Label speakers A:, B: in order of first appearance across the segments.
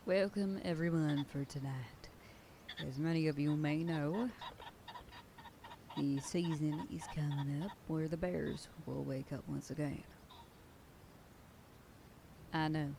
A: Welcome everyone for tonight. As many of you may know, the season is coming up where the bears will wake up once again. I know,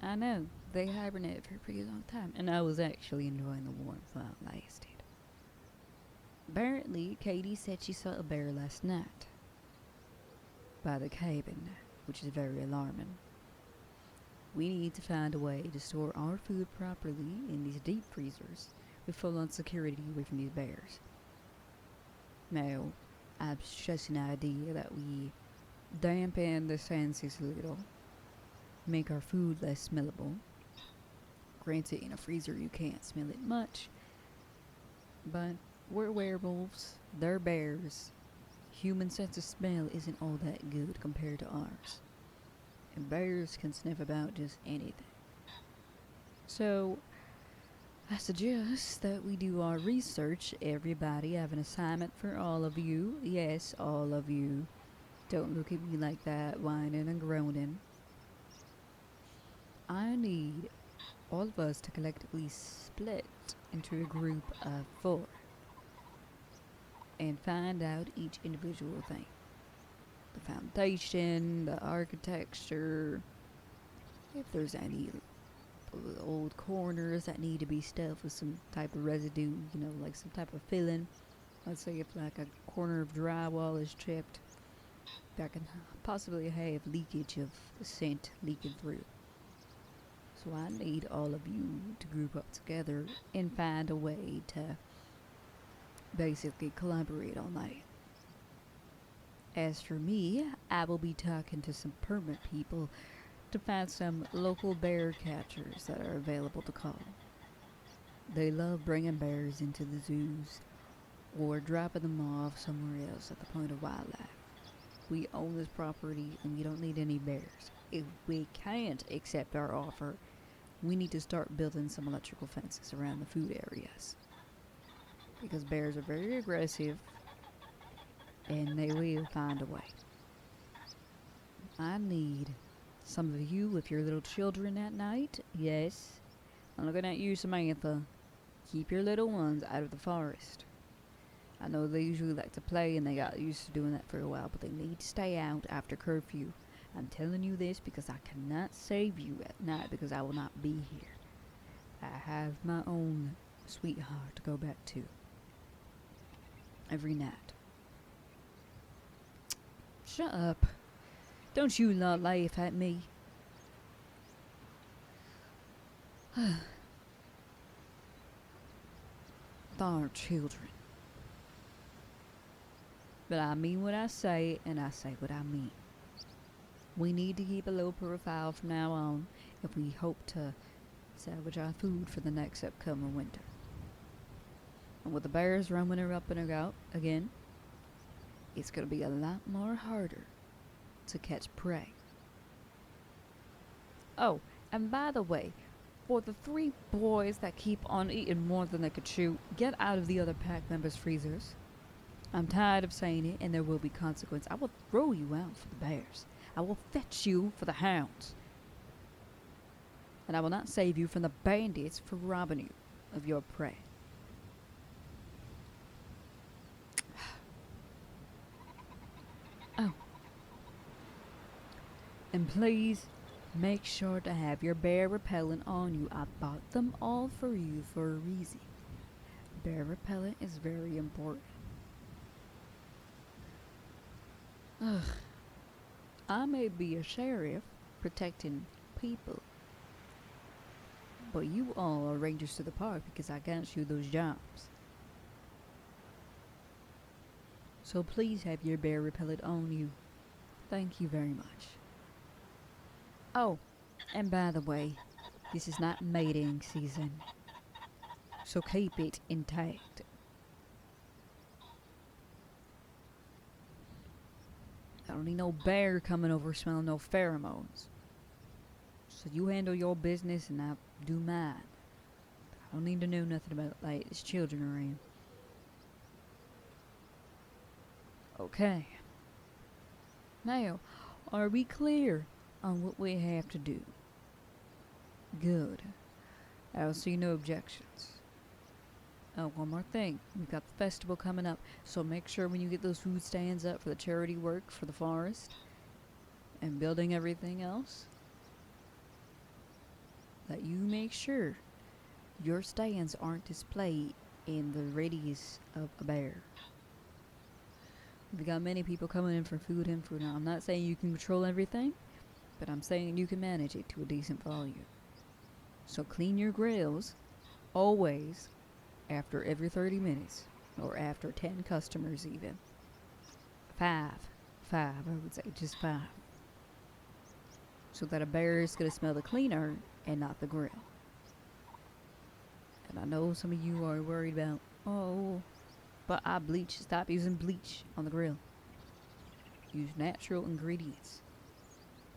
A: I know, they hibernate for a pretty long time, and I was actually enjoying the warmth while it lasted. Apparently, Katie said she saw a bear last night by the cabin, which is very alarming. We need to find a way to store our food properly in these deep freezers with full on security away from these bears. Now, I've just an idea that we dampen the senses a little, make our food less smellable. Granted, in a freezer you can't smell it much, but we're werewolves, they're bears. Human sense of smell isn't all that good compared to ours. And bears can sniff about just anything. So, I suggest that we do our research. Everybody, I have an assignment for all of you. Yes, all of you. Don't look at me like that, whining and groaning. I need all of us to collectively split into a group of 4 and find out each individual thing. The foundation, the architecture, if there's any old corners that need to be stuffed with some type of residue, like some type of filling. Let's say if like a corner of drywall is chipped, that can possibly have leakage of the scent leaking through. So I need all of you to group up together and find a way to basically collaborate all night. As for me, I will be talking to some permit people to find some local bear catchers that are available to call. They love bringing bears into the zoos or dropping them off somewhere else at the point of wildlife. We own this property and we don't need any bears. If we can't accept our offer, we need to start building some electrical fences around the food areas. Because bears are very aggressive and they will find a way. I need some of you with your little children at night. Yes, I'm looking at you, Samantha. Keep your little ones out of the forest. I know they usually like to play and they got used to doing that for a while, but they need to stay out after curfew. I'm telling you this because I cannot save you at night because I will not be here. I have my own sweetheart to go back to every night. Shut up. Don't you lot laugh at me. Our children. But I mean what I say, and I say what I mean. We need to keep a low profile from now on if we hope to salvage our food for the next upcoming winter. And with the bears roaming up and about again, it's going to be a lot more harder to catch prey. Oh, and by the way, for the 3 boys that keep on eating more than they could chew, get out of the other pack members' freezers. I'm tired of saying it, and there will be consequence. I will throw you out for the bears. I will fetch you for the hounds. And I will not save you from the bandits for robbing you of your prey. Oh. And please, make sure to have your bear repellent on you. I bought them all for you for a reason. Bear repellent is very important. Ugh. I may be a sheriff protecting people, but you all are rangers to the park because I can't you those jobs. So please have your bear repellent on you. Thank you very much. Oh, and by the way, this is not mating season, so keep it intact. I don't need no bear coming over smelling no pheromones. So you handle your business and I do mine. I don't need to know nothing about like there's children around. Okay. Now, are we clear on what we have to do? Good. I don't see no objections. Oh, one more thing. We've got the festival coming up, so make sure when you get those food stands up for the charity work for the forest and building everything else, that you make sure your stands aren't displayed in the radius of a bear. We've got many people coming in for food and food. Now, I'm not saying you can control everything, but I'm saying you can manage it to a decent volume. So clean your grills always after every 30 minutes, or after 10 customers even. Five, I would say, just 5. So that a bear is going to smell the cleaner and not the grill. And I know some of you are worried about, oh, but I bleach. Stop using bleach on the grill. Use natural ingredients.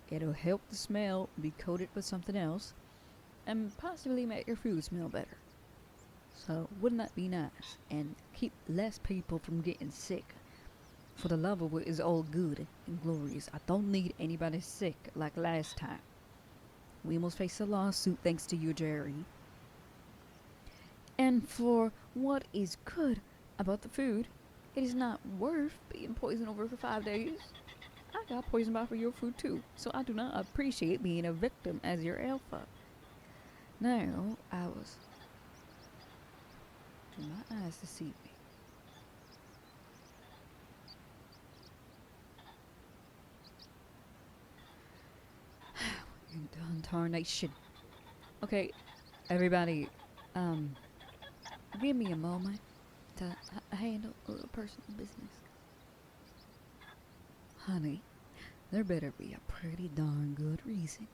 A: It'll help the smell be coated with something else and possibly make your food smell better. So wouldn't that be nice? And keep less people from getting sick. For the love of what is all good and glorious, I don't need anybody sick like last time. We almost faced a lawsuit thanks to you, Jerry. And for what is good about the food, it is not worth being poisoned over for 5 days. I got poisoned by for your food too, so I do not appreciate being a victim as your alpha. Now, I was... Do my eyes deceive me? Tarnation. Okay, everybody, give me a moment to handle a little personal business. Honey, there better be a pretty darn good reason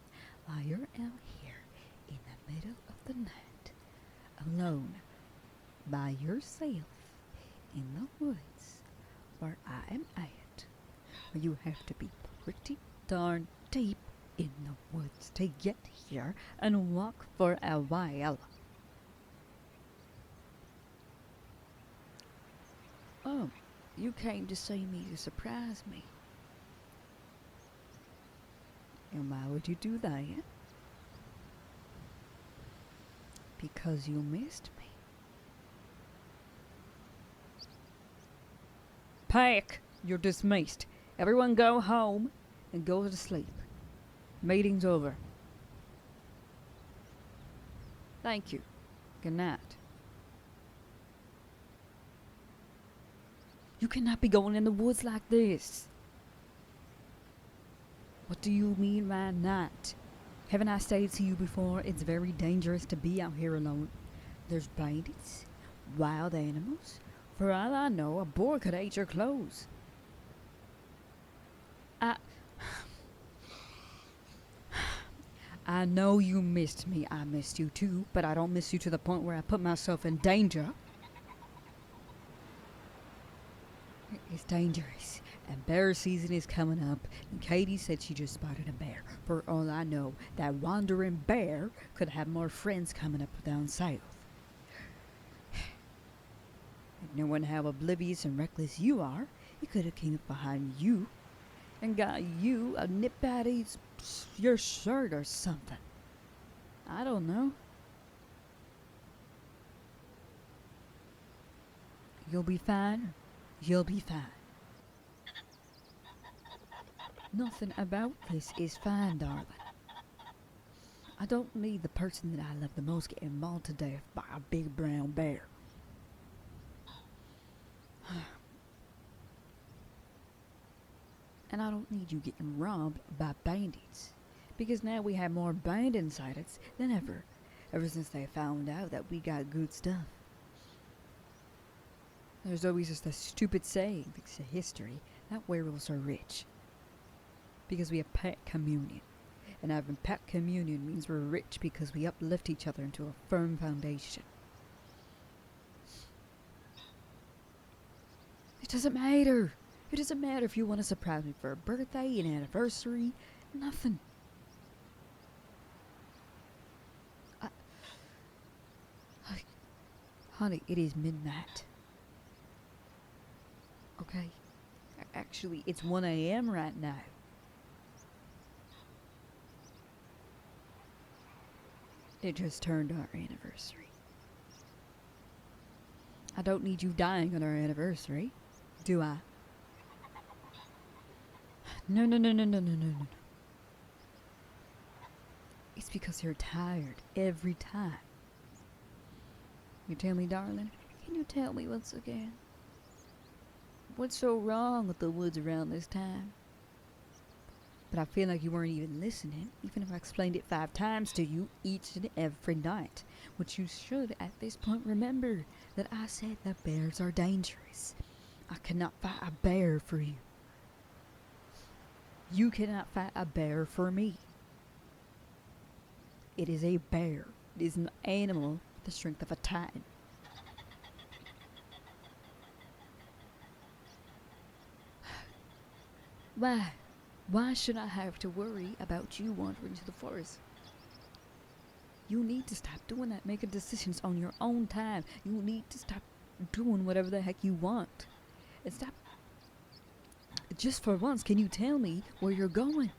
A: why you're out here in the middle of the night, alone, by yourself, in the woods, where I am at, where you have to be pretty darn deep in the woods to get here and walk for a while. Oh, you came to see me to surprise me. And why would you do that? Because you missed me. Pack! You're dismissed. Everyone go home and go to sleep. Meeting's over. Thank you. Good night. You cannot be going in the woods like this. What do you mean by not? Haven't I stated to you before, it's very dangerous to be out here alone. There's bandits, wild animals. For all I know, a boar could eat your clothes. I know you missed me. I missed you too, but I don't miss you to the point where I put myself in danger. It's dangerous, and bear season is coming up, and Katie said she just spotted a bear. For all I know, that wandering bear could have more friends coming up down south. Knowing how oblivious and reckless you are, he could have came up behind you and got you a nip out of your shirt or something. I don't know. You'll be fine. You'll be fine. Nothing about this is fine, darling. I don't need the person that I love the most getting mauled to death by a big brown bear. And I don't need you getting robbed by bandits. Because now we have more bandit sightings than ever since they found out that we got good stuff. There's always just a stupid saying, it's a history, that werewolves are rich. Because we have pet communion. And having pet communion means we're rich because we uplift each other into a firm foundation. It doesn't matter. It doesn't matter if you want to surprise me for a birthday, an anniversary, nothing. Honey, it is midnight. Okay? Actually, it's 1 a.m. right now. It just turned our anniversary. I don't need you dying on our anniversary, do I? No, no, no, no, no, no, no, no. It's because you're tired every time. You tell me, darling? Can you tell me once again? What's so wrong with the woods around this time? But I feel like you weren't even listening, even if I explained it 5 times to you each and every night. Which you should, at this point, remember that I said that bears are dangerous. I cannot fight a bear for you. You cannot fight a bear for me. It is a bear. It is an animal with the strength of a titan. Why? Why should I have to worry about you wandering to the forest? You need to stop doing that, making decisions on your own time. You need to stop doing whatever the heck you want. And stop. Just for once, can you tell me where you're going?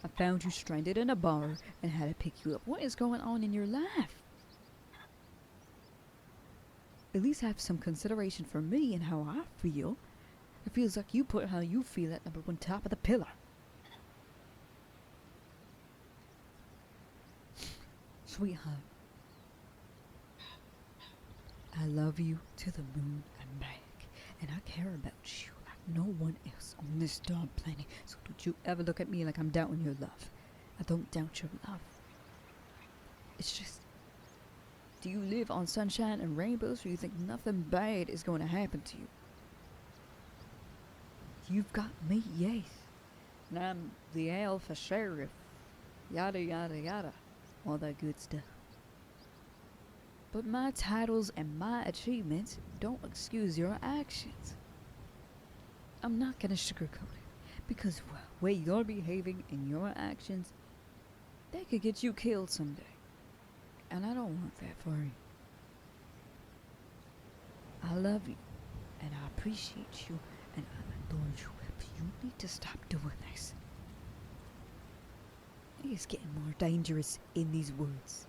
A: I found you stranded in a bar and had to pick you up. What is going on in your life? At least have some consideration for me and how I feel. It feels like you put how you feel at number 1 top of the pillar. Sweetheart, I love you to the moon and back, and I care about you like no one else on this darn planet. So don't you ever look at me like I'm doubting your love. I don't doubt your love. It's just, do you live on sunshine and rainbows, or you think nothing bad is going to happen to you? You've got me, yes. And I'm the alpha sheriff. Yada yada yada. All that good stuff. But my titles and my achievements don't excuse your actions. I'm not gonna sugarcoat it. Because the way you're behaving and your actions, they could get you killed someday. And I don't want that for you. I love you. And I appreciate you. And I adore you, but you need to stop doing this. It's getting more dangerous in these woods.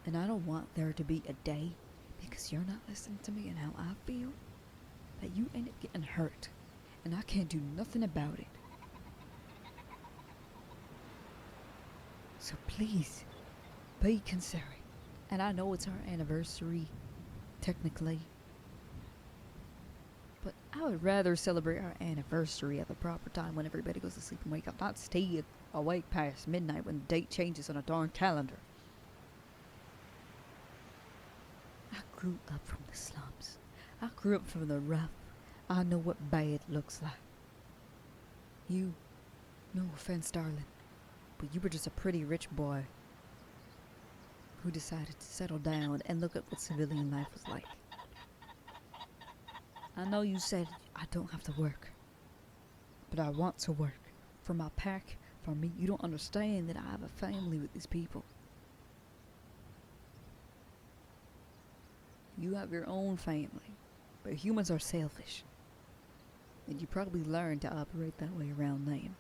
A: And I don't want there to be a day, because you're not listening to me and how I feel, that you end up getting hurt. And I can't do nothing about it. So please, be considerate. And I know it's our anniversary, technically. But I would rather celebrate our anniversary at the proper time when everybody goes to sleep and wake up, not stay awake past midnight when the date changes on a darn calendar. I grew up from the slums. I grew up from the rough. I know what bad looks like. You, no offense, darling, but you were just a pretty rich boy who decided to settle down and look at what civilian life was like. I know you said I don't have to work, but I want to work. For my pack, for me. You don't understand that I have a family with these people. You have your own family, but humans are selfish. And you probably learned to operate that way around them.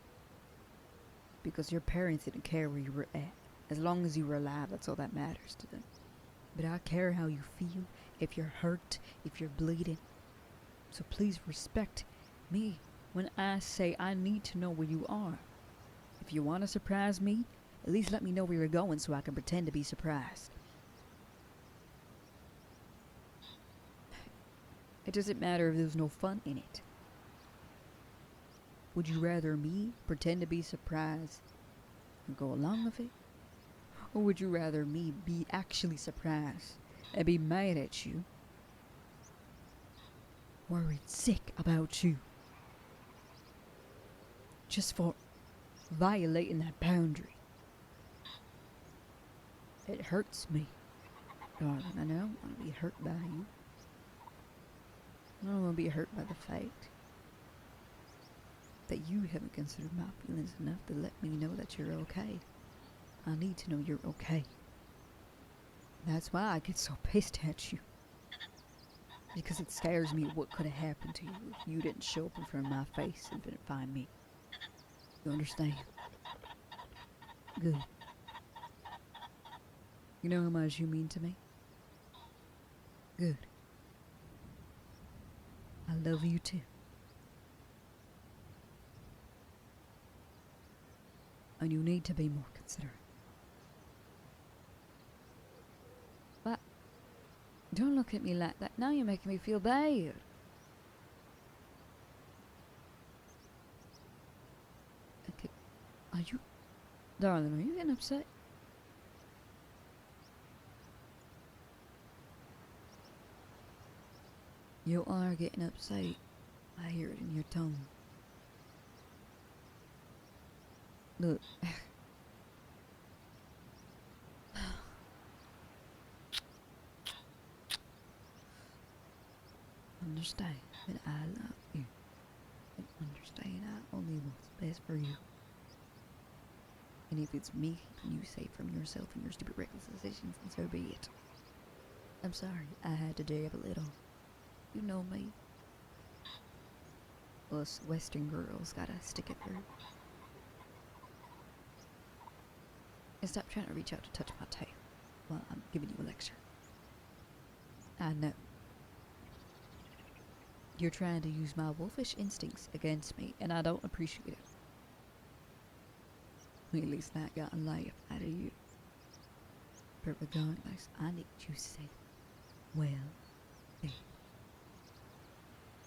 A: Because your parents didn't care where you were at. As long as you were alive, that's all that matters to them. But I care how you feel, if you're hurt, if you're bleeding. So please respect me when I say I need to know where you are. If you want to surprise me, at least let me know where you're going so I can pretend to be surprised. It doesn't matter if there's no fun in it. Would you rather me pretend to be surprised and go along with it? Or would you rather me be actually surprised and be mad at you? Worried sick about you. Just for violating that boundary. It hurts me, darling. I know. I don't want to be hurt by you. I don't want to be hurt by the fact that you haven't considered my feelings enough to let me know that you're okay. I need to know you're okay. That's why I get so pissed at you. Because it scares me what could have happened to you if you didn't show up in front of my face and didn't find me. You understand? Good. You know how much you mean to me? Good. I love you too. And you need to be more considerate. But don't look at me like that. Now you're making me feel bad. Okay. Are you... Darling, are you getting upset? You are getting upset. I hear it in your tone. Look. Understand that I love you. And understand I only want what's best for you. And if it's me keeping you safe from yourself and your stupid reckless decisions, then so be it. I'm sorry, I had to dab a little. You know me. Us Western girls gotta stick it through. And stop trying to reach out to touch my tail while I'm giving you a lecture. I know. You're trying to use my wolfish instincts against me, and I don't appreciate it. At least that got a laugh out of you. But regardless, I need you safe. Well, safe.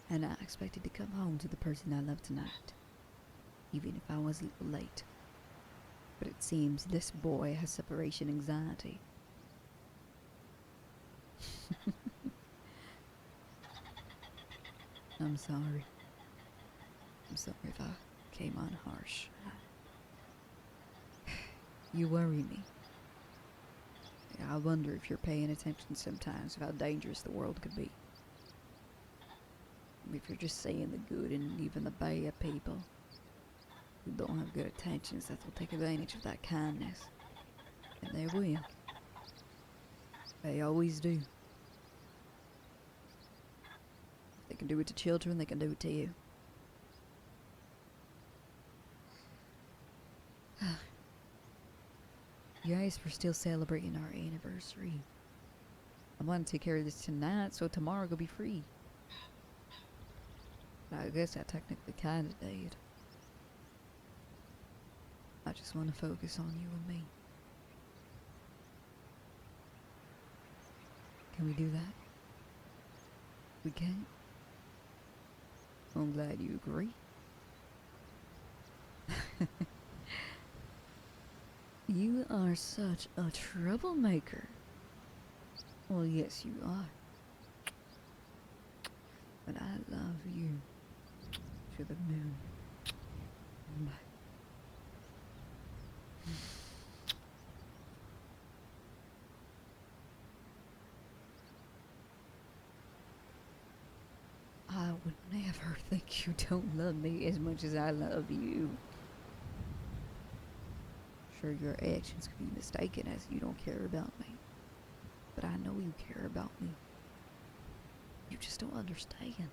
A: And I expected to come home to the person I love tonight, even if I was a little late. But it seems this boy has separation anxiety. I'm sorry. I'm sorry if I came on harsh. You worry me. I wonder if you're paying attention sometimes of how dangerous the world could be. If you're just seeing the good and even the bad of people who don't have good intentions, that will take advantage of that kindness. And they will. They always do. If they can do it to children, they can do it to you. Yes, we're still celebrating our anniversary. I want to take care of this tonight, so tomorrow will be free. I guess I technically kinda did. I just want to focus on you and me. Can we do that? We can? I'm glad you agree. You are such a troublemaker. Well, yes, you are. But I love you. To the moon. Bye. I would never think you don't love me as much as I love you. Sure, your actions could be mistaken as you don't care about me. But I know you care about me. You just don't understand.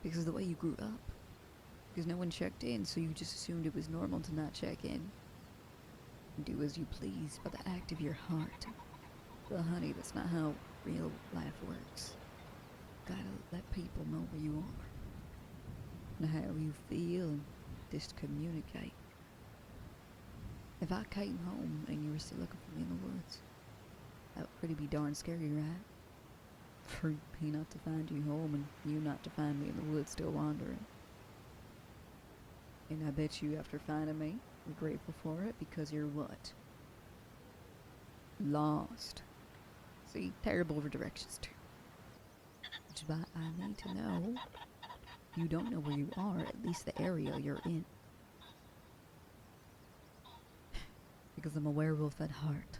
A: Because of the way you grew up. Because no one checked in, so you just assumed it was normal to not check in. And do as you please by the act of your heart. Well, honey, that's not how real life works. Gotta let people know where you are. And how you feel and just communicate. If I came home and you were still looking for me in the woods, that would pretty be darn scary, right? For me not to find you home and you not to find me in the woods still wandering. And I bet you after finding me, you're grateful for it because you're what? Lost. See, terrible over directions too. Which is why I need to know you don't know where you are, at least the area you're in. Because I'm a werewolf at heart.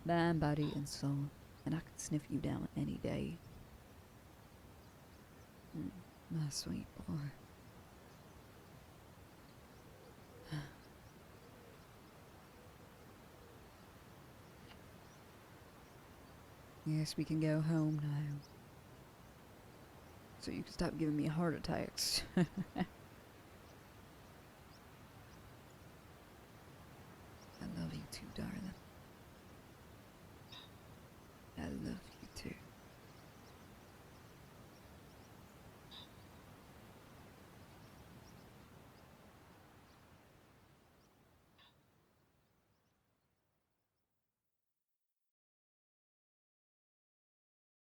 A: Mind, body, and soul. And I could sniff you down any day. My sweet boy. Yes, we can go home now. So you can stop giving me heart attacks.